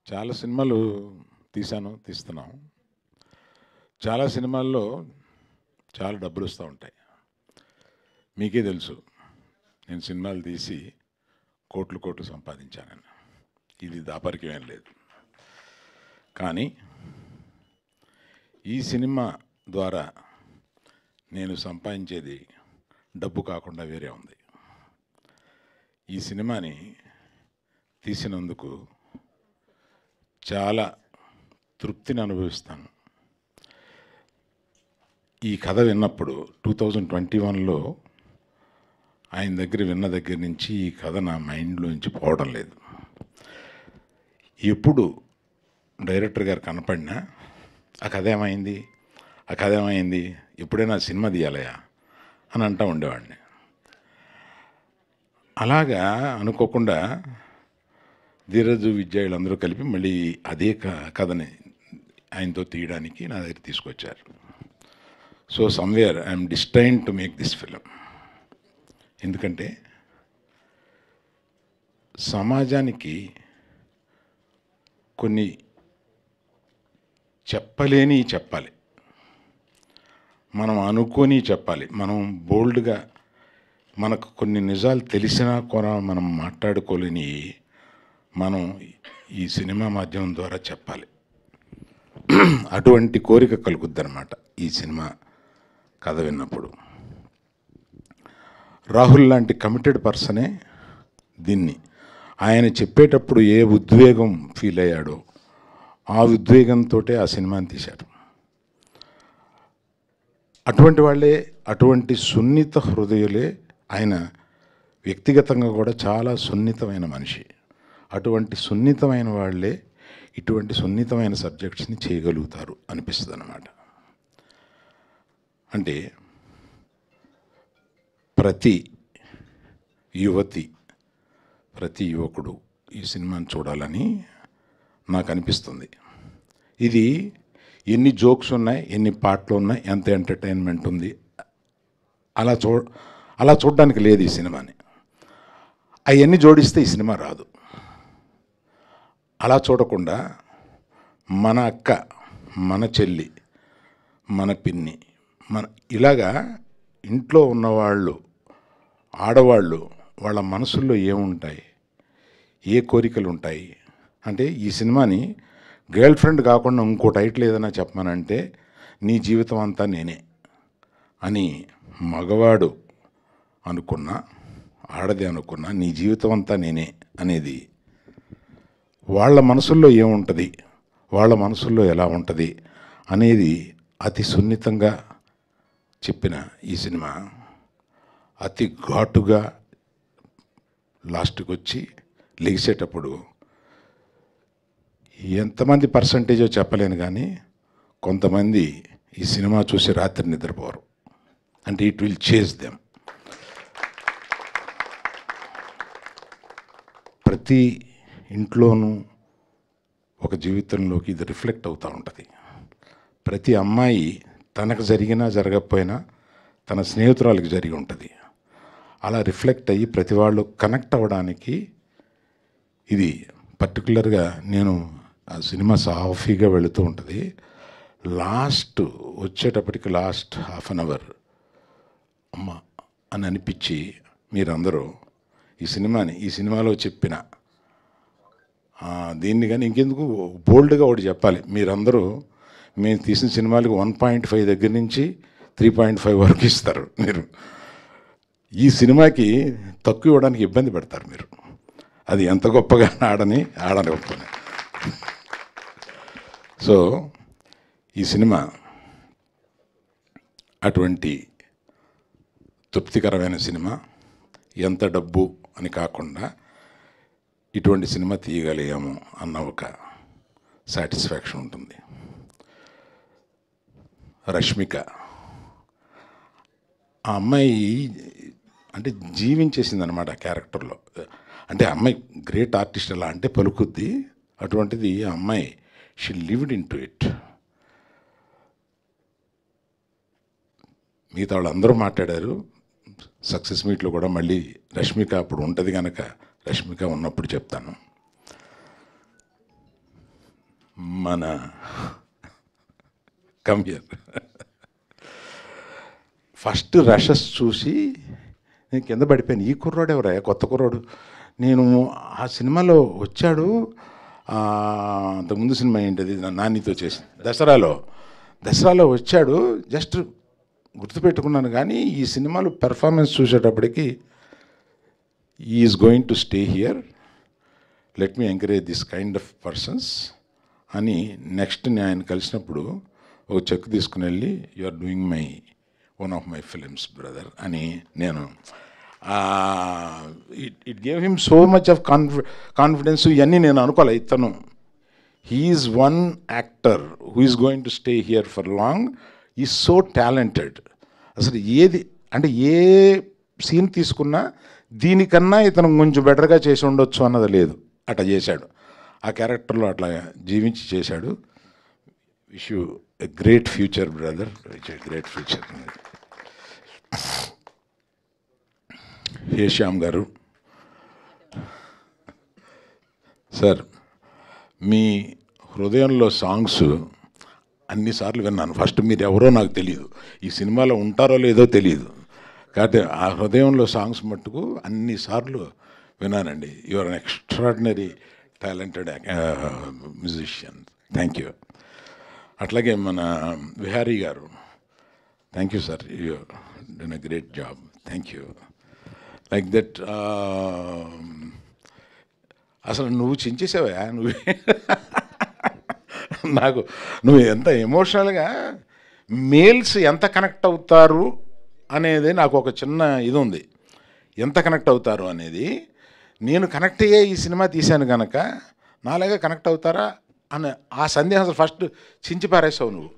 చాలా సినిమాలు తీస్తున్నాం. చాలా సినిమాల్లో చాలా డబ్బులు వస్తూ ఉంటాయి. మీకే తెలుసు, నేను సినిమాలు తీసి కోట్లు కోట్లు సంపాదించానని. ఇది దాపరికమేం లేదు. కానీ ఈ సినిమా ద్వారా నేను సంపాదించేది డబ్బు కాకుండా వేరే ఉంది. ఈ సినిమాని తీసినందుకు చాలా తృప్తిని అనుభవిస్తాను. ఈ కథ విన్నప్పుడు 2021లో ఆయన దగ్గర విన్న దగ్గర నుంచి ఈ కథ నా మైండ్లో నుంచి పోవడం లేదు. ఎప్పుడు డైరెక్టర్ గారు కనపడినా ఆ కథ ఏమైంది, ఎప్పుడైనా సినిమా తీయాలయా అని అంటూ ఉండేవాడిని. అలాగా అనుకోకుండా ధీరజు విద్యార్థులందరూ కలిపి మళ్ళీ అదే కథని ఆయనతో తీయడానికి నా దగ్గర తీసుకొచ్చారు. So somewhere I'm destined to make this film. ఎందుకంటే సమాజానికి కొన్ని చెప్పాలి, మనం అనుకొని చెప్పాలి. మనం బోల్డ్గా మనకు కొన్ని నిజాలు తెలిసినా కూడా మనం మాట్లాడుకోలేని మనం ఈ సినిమా మాధ్యమం ద్వారా చెప్పాలి. అటువంటి కోరిక కలుగుద్దన్నమాట ఈ సినిమా కథ విన్నప్పుడు. రాహుల్ లాంటి కమిటెడ్ పర్సనే దీన్ని ఆయన చెప్పేటప్పుడు ఏ ఉద్వేగం ఫీల్ అయ్యాడో ఆ ఉద్వేగంతో ఆ సినిమాని తీశాడు. అటువంటి వాళ్ళే, అటువంటి సున్నిత హృదయులే ఆయన. వ్యక్తిగతంగా కూడా చాలా సున్నితమైన మనిషి. అటువంటి సున్నితమైన వాళ్ళే ఇటువంటి సున్నితమైన సబ్జెక్ట్స్ని చేయగలుగుతారు అనిపిస్తుంది అన్నమాట. అంటే ప్రతి యువతి, ప్రతి యువకుడు ఈ సినిమాని చూడాలని నాకు అనిపిస్తుంది. ఇది ఎన్ని జోక్స్ ఉన్నాయి, ఎన్ని పాటలు ఉన్నాయి, ఎంత ఎంటర్టైన్మెంట్ ఉంది, అలా చూడడానికి లేదు ఈ సినిమాని. అవన్నీ జోడిస్తే ఈ సినిమా రాదు. అలా చూడకుండా మన అక్క, మన చెల్లి, మన పిన్ని, ఇలాగా ఇంట్లో ఉన్నవాళ్ళు, ఆడవాళ్ళు, వాళ్ళ మనసుల్లో ఏముంటాయి, ఏ కోరికలు ఉంటాయి అంటే ఈ సినిమాని గర్ల్ ఫ్రెండ్ కాకుండా ఇంకో టైటిల్ ఏదైనా చెప్పమనంటే నీ జీవితం అంతా నేనే అని మగవాడు అనుకున్నా, ఆడది అనుకున్నా నీ జీవితం అంతా నేనే అనేది వాళ్ళ మనసుల్లో ఏముంటుంది, వాళ్ళ మనసుల్లో ఎలా ఉంటుంది అనేది అతి సున్నితంగా చెప్పిన ఈ సినిమా అతి ఘాటుగా లాస్ట్కి వచ్చి లెగిసేటప్పుడు ఎంతమంది పర్సంటేజో చెప్పలేను, కానీ కొంతమంది ఈ సినిమా చూసి రాత్రి నిద్రపోరు. అంటే ఇట్ విల్ చేజ్ దెమ్. ప్రతి ఇంట్లోనూ ఒక జీవితంలోకి ఇది రిఫ్లెక్ట్ అవుతూ ఉంటుంది. ప్రతి అమ్మాయి తనకు జరిగినా జరగకపోయినా తన స్నేహితురాలకి జరిగి ఉంటుంది. అలా రిఫ్లెక్ట్ అయ్యి ప్రతి వాళ్ళు కనెక్ట్ అవ్వడానికి ఇది పర్టికులర్గా. నేను ఆ సినిమా సాఫీగా వెళుతూ ఉంటుంది. వచ్చేటప్పటికి లాస్ట్ హాఫ్ అన్ అవర్ అమ్మ అని అనిపించి మీరందరూ ఈ సినిమాలో చెప్పిన దీన్ని కానీ ఇంకెందుకు బోల్డ్గా ఒకటి చెప్పాలి. మీరందరూ మేము తీసిన సినిమాలకు 1.5 దగ్గర నుంచి 3.5 వరకు ఇస్తారు. మీరు ఈ సినిమాకి తక్కువ ఇవ్వడానికి ఇబ్బంది పెడతారు మీరు. అది ఎంత గొప్పగా ఆడని గొప్పని. సో ఈ సినిమా అటువంటి తృప్తికరమైన సినిమా. ఎంత డబ్బు అని కాకుండా ఇటువంటి సినిమా తీయగలిగాము అన్న ఒక సాటిస్ఫాక్షన్ ఉంటుంది. రష్మిక ఆ అమ్మాయి అంటే జీవించేసింది అనమాట ఆ క్యారెక్టర్లో. అంటే అమ్మాయి గ్రేట్ ఆర్టిస్ట్ ఎలా అంటే పలుకుద్ది. అటువంటిది ఆ అమ్మాయి she lived in to it. మిగతా వాళ్ళందరూ మాట్లాడారు. సక్సెస్ మీట్లో కూడా మళ్ళీ రష్మిక అప్పుడు ఉంటుంది కనుక రష్మిక ఉన్నప్పుడు చెప్తాను. మన కమ్ హియర్. ఫస్ట్ రషెస్ చూసి నేను కింద పడిపోయాను. ఈ కుర్రాడు ఎవరా, కొత్త కుర్రాడు. నేను ఆ సినిమాలో వచ్చాడు. అంతకుముందు సినిమా ఏంటది, నానితో చేసింది, దసరాలో వచ్చాడు. జస్ట్ గుర్తుపెట్టుకున్నాను. కానీ ఈ సినిమాలో పెర్ఫార్మెన్స్ చూసేటప్పటికి is going to stay here, let me encourage this kind of persons అని నెక్స్ట్ నేను ఆయన కలిసినప్పుడు ఒక చెక్ తీసుకుని వెళ్ళి, you are doing one of my films brother అని నేను it gave him so much of confidence. ఇవన్నీ నేను అనుకోలే. ఇతను he is one actor who is going to stay here for long, is so talented. అసలు ఏది అంటే ఏ సీన్ తీసుకున్నా దీనికన్నా ఇతను కొంచెం బెటర్గా చేసి ఉండొచ్చు అన్నది లేదు. అట్లా చేశాడు, ఆ క్యారెక్టర్లో అట్లా జీవించి చేశాడు. Wish you a great future brother, great future. Hey Shyam garu, sir మీ హృదయంలో సాంగ్స్ అన్నిసార్లు విన్నాను. ఫస్ట్ మీరు ఎవరో నాకు తెలియదు, ఈ సినిమాలో ఉంటారో లేదో తెలియదు, కాబట్టి ఆ హృదయంలో సాంగ్స్ మట్టుకు అన్నిసార్లు విన్నానండి. You are an extraordinary talented musician. Thank you. అట్లాగే మన Vihari garu, thank you sir, you done a great job. Thank you. Like that అసలు నువ్వు చించేసావా నువ్వే నాకు. నువ్వు ఎంత ఎమోషనల్గా మేల్స్ ఎంత కనెక్ట్ అవుతారు అనేది నాకు ఒక చిన్న ఇది ఉంది. ఎంత కనెక్ట్ అవుతారు అనేది నేను కనెక్ట్ అయ్యే ఈ సినిమా తీశాను కనుక నాలాగా కనెక్ట్ అవుతారా అని ఆ సందేహం ఫస్ట్ చించి పారేసావు నువ్వు.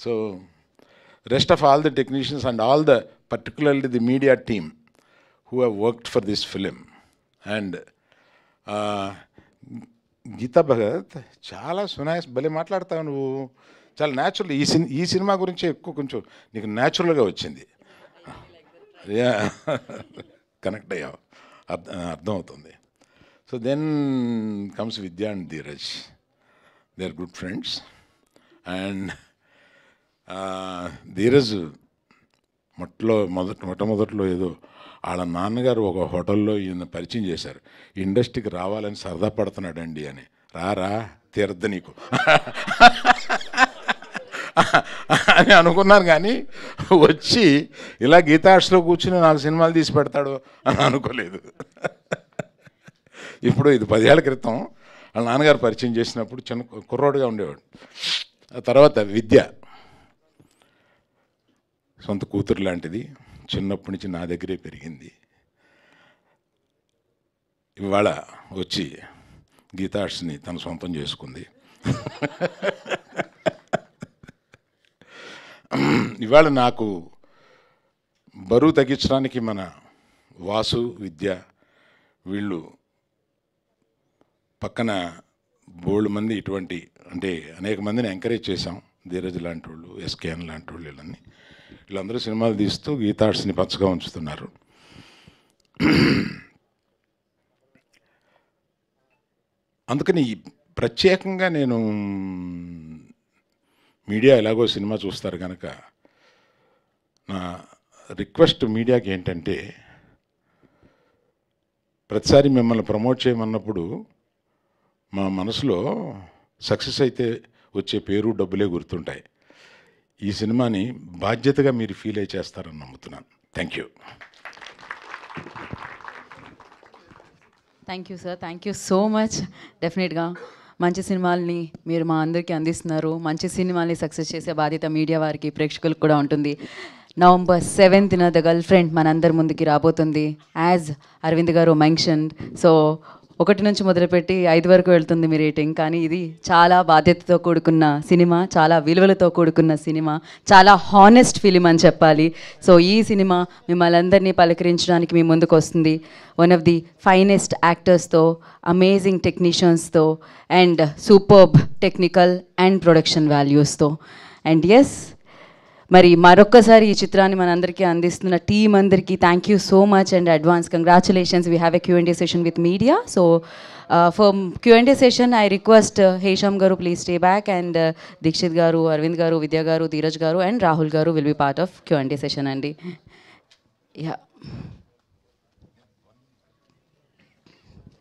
So rest of all the technicians and all the, particularly the media team who have worked for this film. And Geetha Bhagat చాలా సునాయస్ భలే మాట్లాడతావు నువ్వు, చాలా న్యాచురల్. ఈ సినిమా గురించి ఎక్కువ కొంచెం నీకు న్యాచురల్గా వచ్చింది, కనెక్ట్ అయ్యావు, అర్థమవుతుంది. So then comes Vidya and Dheeraj, they are good friends. And Dheeraj మొట్టమొదట్లో ఏదో వాళ్ళ నాన్నగారు ఒక హోటల్లో ఈయన పరిచయం చేశారు, ఇండస్ట్రీకి రావాలని సరదా పడుతున్నాడండి అని. రారా తీరద్దు నీకు అని అనుకున్నాను, కానీ వచ్చి ఇలా గీతార్ట్స్లో కూర్చుని నాకు సినిమాలు తీసి పెడతాడు అని అనుకోలేదు. ఇప్పుడు ఇది 10 ఏళ్ల క్రితం వాళ్ళ నాన్నగారు పరిచయం చేసినప్పుడు చిన్న కుర్రోడుగా ఉండేవాడు. ఆ తర్వాత విద్య సొంత కూతురు లాంటిది, చిన్నప్పటి నుంచి నా దగ్గరే పెరిగింది. ఇవాళ వచ్చి గీతార్ట్స్ని తన సొంతం చేసుకుంది. ఇవాళ నాకు బరువు తగ్గించడానికి మన వాసు, విద్య వీళ్ళు పక్కన బోల్డ్ మంది ఇటువంటి అంటే అనేక మందిని ఎంకరేజ్ చేశాం. ధీరజ్ లాంటి వాళ్ళు, ఎస్కేఎన్ లాంటి వాళ్ళు, వీళ్ళందరూ సినిమాలు తీస్తూ గీతార్ట్స్ని పచ్చగా ఉంచుతున్నారు. అందుకని ప్రత్యేకంగా నేను మీడియా ఎలాగో సినిమా చూస్తారు కనుక నా రిక్వెస్ట్ మీడియాకి ఏంటంటే, ప్రతిసారి మిమ్మల్ని ప్రమోట్ చేయమన్నప్పుడు మా మనసులో సక్సెస్ అయితే వచ్చే పేరు డబ్బులే గుర్తుంటాయి. ఈ సినిమాని బాధ్యతగా మీరు ఫీల్ అయి చేస్తారని నమ్ముతున్నాను. Thank you. Thank you sir, thank you so much. డెఫినెట్గా మంచి సినిమాల్ని మీరు మా అందరికీ అందిస్తున్నారు. మంచి సినిమాల్ని సక్సెస్ చేసే బాధ్యత మీడియా వారికి, ప్రేక్షకులకు కూడా ఉంటుంది. November 7th the girl friend మనందరి ముందుకి రాబోతుంది. యాజ్ అరవింద్ గారు మెన్షన్, సో 1 నుంచి మొదలుపెట్టి 5 వరకు వెళ్తుంది మీ రేటింగ్. కానీ ఇది చాలా బాధ్యతతో కూడుకున్న సినిమా, చాలా విలువలతో కూడుకున్న సినిమా, చాలా హానెస్ట్ ఫిలిం అని చెప్పాలి. సో ఈ సినిమా మిమ్మల్ని అందరినీ పలకరించడానికి మీ ముందుకు వస్తుంది. వన్ ఆఫ్ ది ఫైనెస్ట్ యాక్టర్స్తో, అమేజింగ్ టెక్నీషియన్స్తో and superb technical and production వాల్యూస్తో. అండ్ ఎస్, మరి మరొక్కసారి ఈ చిత్రాన్ని మనందరికీ అందిస్తున్న టీం అందరికీ thank you so much and advance congratulations. We have a Q&A session with media. So for Q&A session I request Hesham garu please stay back and Dikshit garu, Aravind గారు, విద్యా గారు, ధీరజ్ గారు అండ్ రాహుల్ గారు will be part of Q&A session అండి. Yeah